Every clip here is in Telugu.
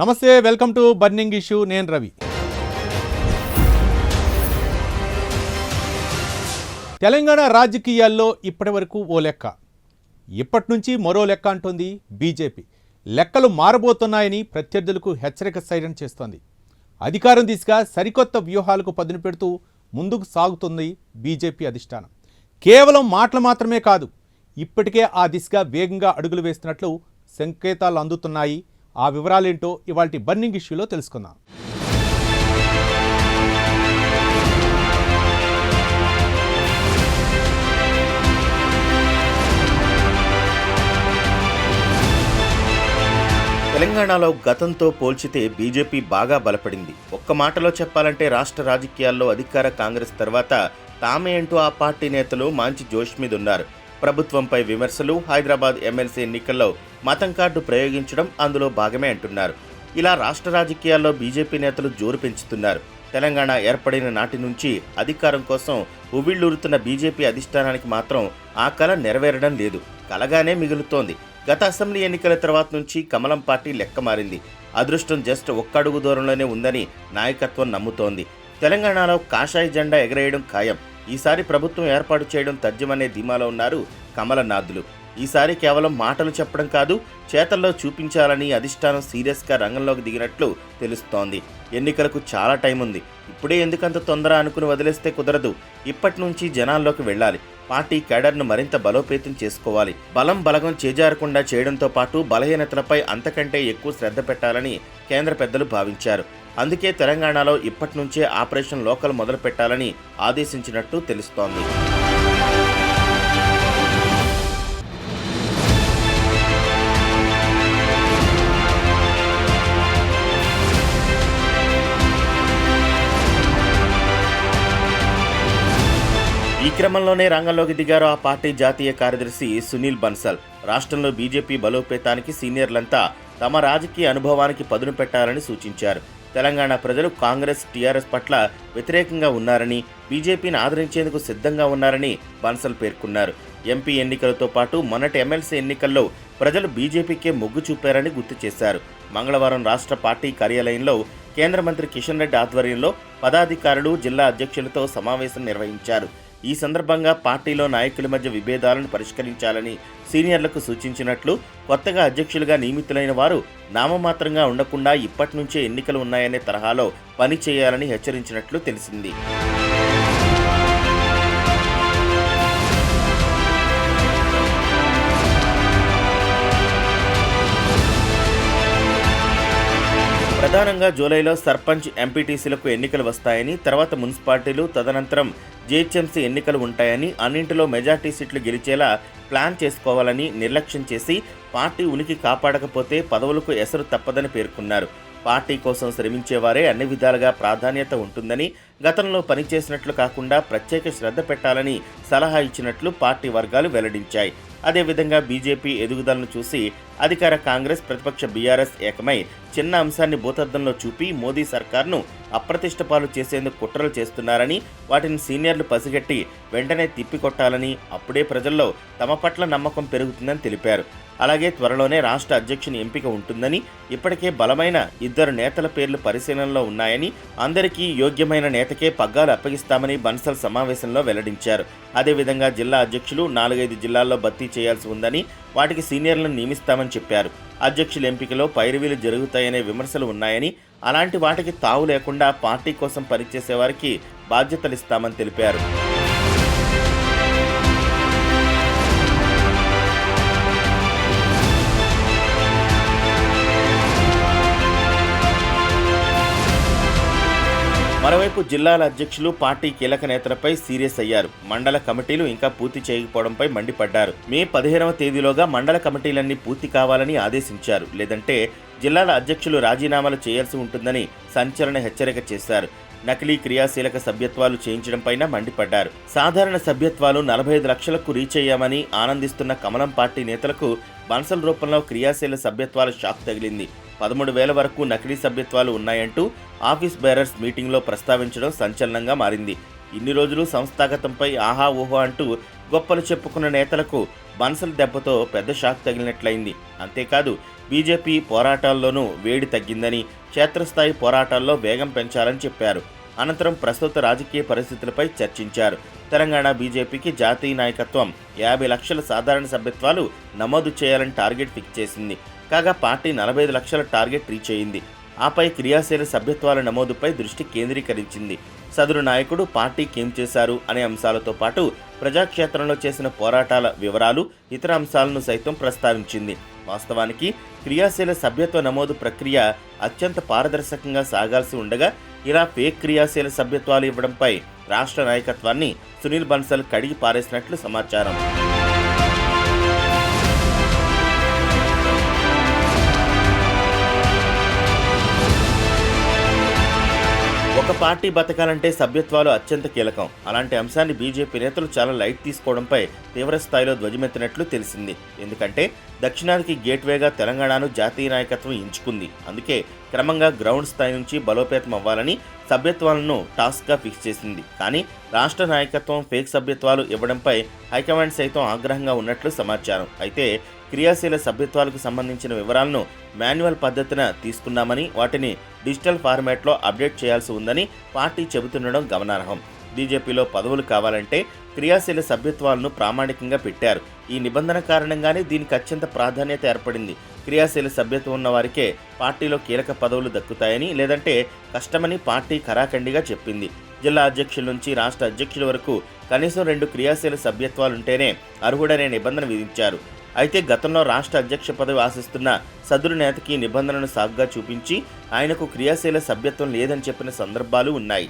నమస్తే, వెల్కమ్ టు బర్నింగ్ ఇష్యూ. నేను రవి. తెలంగాణ రాజకీయాల్లో ఇప్పటి వరకు ఓ లెక్క, ఇప్పటి నుంచి మరో లెక్క అంటోంది బీజేపీ. లెక్కలు మారబోతున్నాయని ప్రత్యర్థులకు హెచ్చరిక సైరన్ చేస్తోంది. అధికారం దిశగా సరికొత్త వ్యూహాలకు పదును పెడుతూ ముందుకు సాగుతుంది బీజేపీ అధిష్టానం. కేవలం మాటలు మాత్రమే కాదు, ఇప్పటికే ఆ దిశగా వేగంగా అడుగులు వేస్తున్నట్లు సంకేతాలు అందుతున్నాయి. ఆ వివరాలేంటో ఇవాల్టి బర్నింగ్ ఇష్యూలో తెలుసుకుందాం. తెలంగాణలో గతంతో పోల్చితే బీజేపీ బాగా బలపడింది. ఒక్క మాటలో చెప్పాలంటే రాష్ట్ర రాజకీయాల్లో అధికార కాంగ్రెస్ తర్వాత తామే అంటూ ఆ పార్టీ నేతలు మంచి జోష్ మీద ఉన్నారు. ప్రభుత్వంపై విమర్శలు, హైదరాబాద్ ఎమ్మెల్సీ ఎన్నికల్లో మతం కార్డు ప్రయోగించడం అందులో భాగమే అంటున్నారు. ఇలా రాష్ట్ర రాజకీయాల్లో బీజేపీ నేతలు జోరు పెంచుతున్నారు. తెలంగాణ ఏర్పడిన నాటి నుంచి అధికారం కోసం ఉవ్విళ్లూరుతున్న బీజేపీ అధిష్టానానికి మాత్రం ఆ కల నెరవేరడం లేదు, కలగానే మిగులుతోంది. గత అసెంబ్లీ ఎన్నికల తర్వాత నుంచి కమలం పార్టీ లెక్క మారింది. అదృష్టం జస్ట్ ఒక్క అడుగు దూరంలోనే ఉందని నాయకత్వం నమ్ముతోంది. తెలంగాణలో కాషాయ జెండా ఎగరేయడం ఖాయం. ఈసారి ప్రభుత్వం ఏర్పాటు చేయడం తథ్యమనే ధీమాలో ఉన్నారు కమలనాథులు. ఈసారి కేవలం మాటలు చెప్పడం కాదు, చేతల్లో చూపించాలని అధిష్టానం సీరియస్గా రంగంలోకి దిగినట్లు తెలుస్తోంది. ఎన్నికలకు చాలా టైం ఉంది, ఇప్పుడే ఎందుకంత తొందర అనుకుని వదిలేస్తే కుదరదు. ఇప్పటి నుంచి జనాల్లోకి వెళ్ళాలి. పార్టీ కేడర్ను మరింత బలోపేతం చేసుకోవాలి. బలగం చేజారకుండా చేయడంతో పాటు బలహీనతలపై అంతకంటే ఎక్కువ శ్రద్ధ పెట్టాలని కేంద్ర పెద్దలు భావించారు. అందుకే తెలంగాణలో ఇప్పటి నుంచే ఆపరేషన్ లోకల్ మొదలు పెట్టాలని ఆదేశించినట్టు తెలుస్తోంది. ఈ క్రమంలోనే రంగంలోకి దిగారు ఆ పార్టీ జాతీయ కార్యదర్శి సునీల్ బన్సల్. రాష్ట్రంలో బీజేపీ బలోపేతానికి సీనియర్లంతా తమ రాజకీయ అనుభవానికి పదును పెట్టాలని సూచించారు. తెలంగాణ ప్రజలు కాంగ్రెస్, టీఆర్ఎస్ పట్ల వ్యతిరేకంగా ఉన్నారని, బీజేపీని ఆదరించేందుకు సిద్ధంగా ఉన్నారని బన్సల్ పేర్కొన్నారు. ఎంపీ ఎన్నికలతో పాటు మొన్నటి ఎమ్మెల్సీ ఎన్నికల్లో ప్రజలు బీజేపీకే మొగ్గు చూపారని గుర్తు చేశారు. మంగళవారం రాష్ట్ర పార్టీ కార్యాలయంలో కేంద్ర మంత్రి కిషన్ రెడ్డి ఆధ్వర్యంలో పదాధికారులు, జిల్లా అధ్యక్షులతో సమావేశం నిర్వహించారు. ఈ సందర్భంగా పార్టీలో నాయకుల మధ్య విభేదాలను పరిష్కరించాలని సీనియర్లకు సూచించినట్లు, కొత్తగా అధ్యక్షులుగా నియమితులైన వారు నామమాత్రంగా ఉండకుండా ఇప్పటి నుంచే ఎన్నికలు ఉన్నాయనే తరహాలో పని చేయాలని హెచ్చరించినట్లు తెలిసింది. ప్రధానంగా జూలైలో సర్పంచ్, ఎంపీటీసీలకు ఎన్నికలు వస్తాయని, తర్వాత మున్సిపాలిటీలు, తదనంతరం జీహెచ్ఎంసీ ఎన్నికలు ఉంటాయని, అన్నింటిలో మెజార్టీ సీట్లు గెలిచేలా ప్లాన్ చేసుకోవాలని, నిర్లక్ష్యం చేసి పార్టీ ఉనికి కాపాడకపోతే పదవులకు ఎసరు తప్పదని పేర్కొన్నారు. పార్టీ కోసం శ్రమించేవారే అన్ని విధాలుగా ప్రాధాన్యత ఉంటుందని, గతంలో పనిచేసినట్లు కాకుండా ప్రత్యేక శ్రద్ధ పెట్టాలని సలహా ఇచ్చినట్లు పార్టీ వర్గాలు వెల్లడించాయి. అదేవిధంగా బీజేపీ ఎదుగుదలను చూసి అధికార కాంగ్రెస్, ప్రతిపక్ష బీఆర్ఎస్ ఏకమై చిన్న అంశాన్ని భూతద్దంలో చూపి మోదీ సర్కార్ను అప్రతిష్టపాలు చేసేందుకు కుట్రలు చేస్తున్నారని, వాటిని సీనియర్లు పసిగట్టి వెంటనే తిప్పికొట్టాలని, అప్పుడే ప్రజల్లో తమ పట్ల నమ్మకం పెరుగుతుందని తెలిపారు. అలాగే త్వరలోనే రాష్ట్ర అధ్యక్షుని ఎంపిక ఉంటుందని, ఇప్పటికే బలమైన 2 నేతల పేర్లు పరిశీలనలో ఉన్నాయని, అందరికీ యోగ్యమైన నేతకే పగ్గాలు అప్పగిస్తామని బన్సల్ సమావేశంలో వెల్లడించారు. అదేవిధంగా జిల్లా అధ్యక్షులు 4-5 జిల్లాల్లో భర్తీ చేయాల్సి ఉందని, వాటికి సీనియర్లను నియమిస్తామని చెప్పారు. అధ్యక్షుల ఎంపికలో పైరవీలు జరుగుతాయనే విమర్శలు ఉన్నాయని, అలాంటి వాటికి తావు లేకుండా పార్టీ కోసం పనిచేసే వారికి బాధ్యతలిస్తామని తెలిపారు. మరోవైపు జిల్లాల అధ్యక్షులు పార్టీ కీలక నేతలపై సీరియస్ అయ్యారు. మండల కమిటీలు ఇంకా పూర్తి చేయకపోవడంపై మండిపడ్డారు. మే 15వ తేదీలోగా మండల కమిటీలన్నీ పూర్తి కావాలని ఆదేశించారు. లేదంటే జిల్లాల అధ్యక్షులు రాజీనామాలు చేయాల్సి ఉంటుందని సంచలన హెచ్చరిక చేశారు. నకిలీ క్రియాశీలక సభ్యత్వాలు చేయించడంపైన మండిపడ్డారు. సాధారణ సభ్యత్వాలు 45 లక్షలకు రీచ్ అయ్యామని ఆనందిస్తున్న కమలం పార్టీ నేతలకు బన్సల్ రూపంలో క్రియాశీల సభ్యత్వాల షాక్ తగిలింది. 13,000 వరకు నకిలీ సభ్యత్వాలు ఉన్నాయంటూ ఆఫీస్ బేరర్స్ మీటింగ్లో ప్రస్తావించడం సంచలనంగా మారింది. ఇన్ని రోజులు సంస్థాగతంపై ఆహా ఊహో అంటూ గొప్పలు చెప్పుకున్న నేతలకు బన్సల్ దెబ్బతో పెద్ద షాక్ తగిలినట్లయింది. అంతేకాదు బీజేపీ పోరాటాల్లోనూ వేడి తగ్గిందని, క్షేత్రస్థాయి పోరాటాల్లో వేగం పెంచాలని చెప్పారు. అనంతరం ప్రస్తుత రాజకీయ పరిస్థితులపై చర్చించారు. తెలంగాణ బీజేపీకి జాతీయ నాయకత్వం 50 లక్షల సాధారణ సభ్యత్వాలు నమోదు చేయాలని టార్గెట్ ఫిక్స్ చేసింది. కాగా పార్టీ 45 లక్షల టార్గెట్ రీచ్ అయింది. ఆపై క్రియాశీల సభ్యత్వాల నమోదుపై దృష్టి కేంద్రీకరించింది. సదరు నాయకుడు పార్టీకి ఏం చేశారు అనే అంశాలతో పాటు ప్రజాక్షేత్రంలో చేసిన పోరాటాల వివరాలు, ఇతర అంశాలను సైతం ప్రస్తావించింది. వాస్తవానికి క్రియాశీల సభ్యత్వ నమోదు ప్రక్రియ అత్యంత పారదర్శకంగా సాగాల్సి ఉండగా ఇలా ఫేక్ క్రియాశీల సభ్యత్వాలు ఇవ్వడంపై రాష్ట్ర నాయకత్వాన్ని సునీల్ బన్సల్ కడిగి పారేసినట్లు సమాచారం. ఒక పార్టీ బతకాలంటే సభ్యత్వాలు అత్యంత కీలకం. అలాంటి అంశాన్ని బీజేపీ నేతలు చాలా లైట్ తీసుకోవడంపై తీవ్రస్థాయిలో ధ్వజమెత్తినట్లు తెలిసింది. ఎందుకంటే దక్షిణాదికి గేట్వేగా తెలంగాణను జాతీయ నాయకత్వం ఎంచుకుంది. అందుకే క్రమంగా గ్రౌండ్ స్థాయి నుంచి బలోపేతం అవ్వాలని సభ్యత్వాలను టాస్క్గా ఫిక్స్ చేసింది. కానీ రాష్ట్ర నాయకత్వం ఫేక్ సభ్యత్వాలు ఇవ్వడంపై హైకమాండ్ సైతం ఆగ్రహంగా ఉన్నట్లు సమాచారం. అయితే క్రియాశీల సభ్యత్వాలకు సంబంధించిన వివరాలను మాన్యువల్ పద్ధతిన తీసుకున్నామని, వాటిని డిజిటల్ ఫార్మాట్లో అప్డేట్ చేయాల్సి ఉందని పార్టీ చెబుతుండడం గమనార్హం. బీజేపీలో పదవులు కావాలంటే క్రియాశీల సభ్యత్వాలను ప్రామాణికంగా పెట్టారు. ఈ నిబంధన కారణంగానే దీనికి అత్యంత ప్రాధాన్యత ఏర్పడింది. క్రియాశీల సభ్యత్వం ఉన్న వారికే పార్టీలో కీలక పదవులు దక్కుతాయని, లేదంటే కష్టమని పార్టీ ఖరాఖండిగా చెప్పింది. జిల్లా అధ్యక్షుల నుంచి రాష్ట్ర అధ్యక్షుల వరకు కనీసం 2 క్రియాశీల సభ్యత్వాలుంటేనే అర్హుడనే నిబంధన విధించారు. అయితే గతంలో రాష్ట్ర అధ్యక్ష పదవి ఆశిస్తున్న సదరు నేతకి నిబంధనలను సాగ్గా చూపించి ఆయనకు క్రియాశీల సభ్యత్వం లేదని చెప్పిన సందర్భాలు ఉన్నాయి.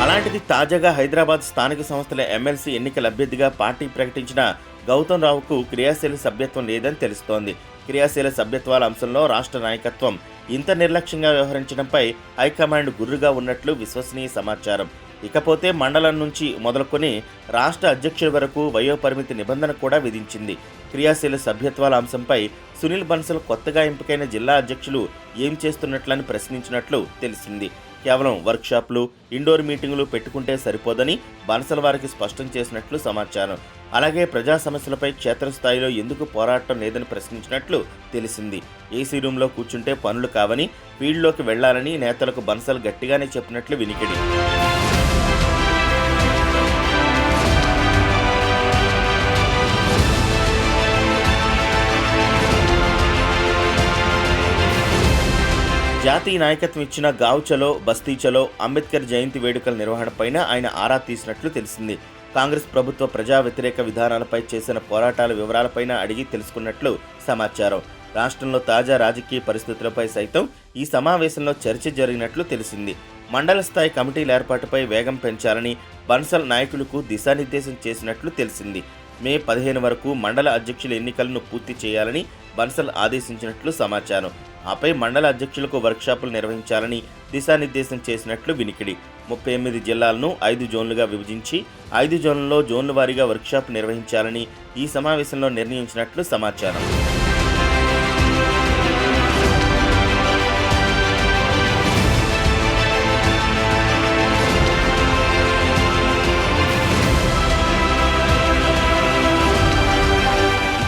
అలాంటిది తాజాగా హైదరాబాద్ స్థానిక సంస్థల ఎమ్మెల్సీ ఎన్నికల అభ్యర్థిగా పార్టీ ప్రకటించిన గౌతమ్ రావుకు క్రియాశీల సభ్యత్వం లేదని తెలుస్తోంది. క్రియాశీల సభ్యత్వాల అంశంలో రాష్ట్ర నాయకత్వం ఇంత నిర్లక్ష్యంగా వ్యవహరించడంపై హైకమాండ్ గుర్రుగా ఉన్నట్లు విశ్వసనీయ సమాచారం. ఇకపోతే మండలం నుంచి మొదలుకొని రాష్ట్ర అధ్యక్షుల వరకు వయోపరిమితి నిబంధన కూడా విధించింది. క్రియాశీల సభ్యత్వాల అంశంపై సునీల్ బన్సల్ కొత్తగా ఎంపికైన జిల్లా అధ్యక్షులు ఏం చేస్తున్నట్లని ప్రశ్నించినట్లు తెలిసింది. కేవలం వర్క్షాప్లు, ఇండోర్ మీటింగులు పెట్టుకుంటే సరిపోదని బన్సల్ వారికి స్పష్టం చేసినట్లు సమాచారం. అలాగే ప్రజా సమస్యలపై క్షేత్రస్థాయిలో ఎందుకు పోరాటం లేదని ప్రశ్నించినట్లు తెలిసింది. ఏసీ రూమ్లో కూర్చుంటే పనులు కావని, ఫీల్డ్లోకి వెళ్లాలని నేతలకు బన్సల్ గట్టిగానే చెప్పినట్లు వినికిడి. జాతీయ నాయకత్వం ఇచ్చిన గావ్ చలో, బస్తీ చలో, అంబేద్కర్ జయంతి వేడుకల నిర్వహణపైన ఆయన ఆరా తీసినట్లు తెలిసింది. కాంగ్రెస్ ప్రభుత్వ ప్రజా వ్యతిరేక విధానాలపై చేసిన పోరాటాల వివరాలపైన అడిగి తెలుసుకున్నట్లు సమాచారం. రాష్ట్రంలో తాజా రాజకీయ పరిస్థితులపై సైతం ఈ సమావేశంలో చర్చ జరిగినట్లు తెలిసింది. మండల స్థాయి కమిటీల ఏర్పాటుపై వేగం పెంచాలని బన్సల్ నాయకులకు దిశానిర్దేశం చేసినట్లు తెలిసింది. మే 15 వరకు మండల అధ్యక్షుల ఎన్నికలను పూర్తి చేయాలని బన్సల్ ఆదేశించినట్లు సమాచారం. ఆపై మండల అధ్యక్షులకు వర్క్షాపులు నిర్వహించాలని దిశానిర్దేశం చేసినట్లు వినికిడి. 38 జిల్లాలను 5 జోన్లుగా విభజించి 5 జోన్లలో జోన్ల వారీగా వర్క్షాప్ నిర్వహించాలని ఈ సమావేశంలో నిర్ణయించినట్లు సమాచారం.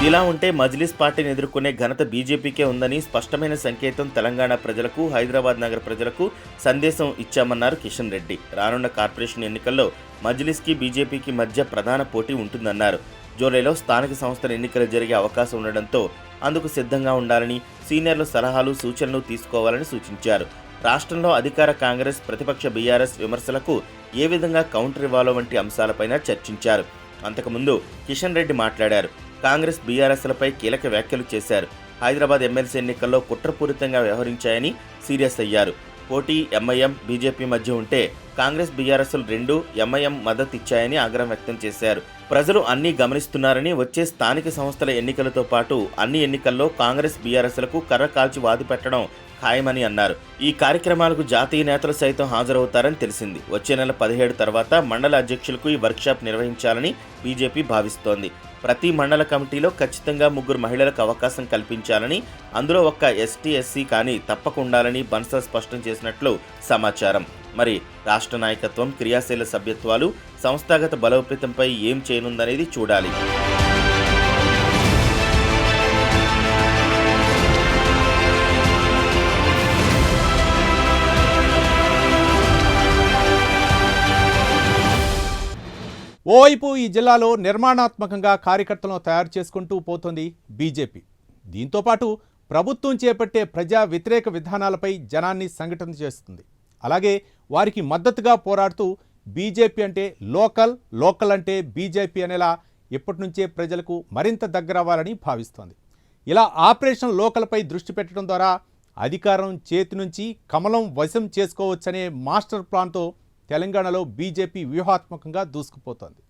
ఇలా ఉంటే మజ్లిస్ పార్టీని ఎదుర్కొనే ఘనత బీజేపీకే ఉందని స్పష్టమైన సంకేతం తెలంగాణ ప్రజలకు, హైదరాబాద్ నగర ప్రజలకు సందేశం ఇచ్చామన్నారు కిషన్ రెడ్డి. రానున్న కార్పొరేషన్ ఎన్నికల్లో మజ్లిస్కి బీజేపీకి మధ్య ప్రధాన పోటీ ఉంటుందన్నారు. జూలైలో స్థానిక సంస్థల ఎన్నికలు జరిగే అవకాశం ఉండడంతో అందుకు సిద్ధంగా ఉండాలని, సీనియర్ల సలహాలు, సూచనలు తీసుకోవాలని సూచించారు. రాష్ట్రంలో అధికార కాంగ్రెస్, ప్రతిపక్ష బీఆర్ఎస్ విమర్శలకు ఏ విధంగా కౌంటర్ ఇవ్వాలో వంటి అంశాలపైన చర్చించారు. అంతకుముందు కిషన్ రెడ్డి మాట్లాడారు. కాంగ్రెస్, బీఆర్ఎస్లపై కీలక వ్యాఖ్యలు చేశారు. హైదరాబాద్ ఎమ్మెల్సీ ఎన్నికల్లో కుట్రపూరితంగా వ్యవహరించాయని సీరియస్ అయ్యారు. పోటీ ఎంఐఎం, బీజేపీ మధ్య ఉంటే కాంగ్రెస్, బీఆర్ఎస్లు రెండూ ఎంఐఎం మద్దతు ఇచ్చాయని ఆగ్రహం వ్యక్తం చేశారు. ప్రజలు అన్నీ గమనిస్తున్నారని, వచ్చే స్థానిక సంస్థల ఎన్నికలతో పాటు అన్ని ఎన్నికల్లో కాంగ్రెస్, బీఆర్ఎస్లకు కర్ర కాల్చి వాది పెట్టడం ఖాయమని అన్నారు. ఈ కార్యక్రమాలకు జాతీయ నేతలు సైతం హాజరవుతారని తెలిసింది. వచ్చే నెల 17 తర్వాత మండల అధ్యక్షులకు ఈ వర్క్షాప్ నిర్వహించాలని బీజేపీ భావిస్తోంది. ప్రతి మండల కమిటీలో ఖచ్చితంగా 3 మహిళలకు అవకాశం కల్పించాలని, అందులో ఒక్క ఎస్టీ ఎస్సీ కానీ తప్పకుండాలని బన్సల్ స్పష్టం చేసినట్లు సమాచారం. మరి రాష్ట్ర నాయకత్వం క్రియాశీల సభ్యత్వాలు సంస్థాగత బలోపేతంపై ఏం చేయనుందనేది చూడాలి. ఓవైపు ఈ జిల్లాలో నిర్మాణాత్మకంగా కార్యకర్తలను తయారు చేసుకుంటూ పోతోంది బీజేపీ. దీంతోపాటు ప్రభుత్వం చేపట్టే ప్రజా వ్యతిరేక విధానాలపై జనాన్ని సంఘటన చేస్తుంది. అలాగే వారికి మద్దతుగా పోరాడుతూ బీజేపీ అంటే లోకల్ అంటే బీజేపీ అనేలా ఇప్పటి నుంచే ప్రజలకు మరింత దగ్గరవ్వాలని భావిస్తోంది. ఇలా ఆపరేషన్ లోకల్పై దృష్టి పెట్టడం ద్వారా అధికారం చేతి నుంచి కమలం వశం చేసుకోవచ్చనే మాస్టర్ ప్లాన్తో తెలంగాణలో బీజేపీ వ్యూహాత్మకంగా దూసుకుపోతోంది.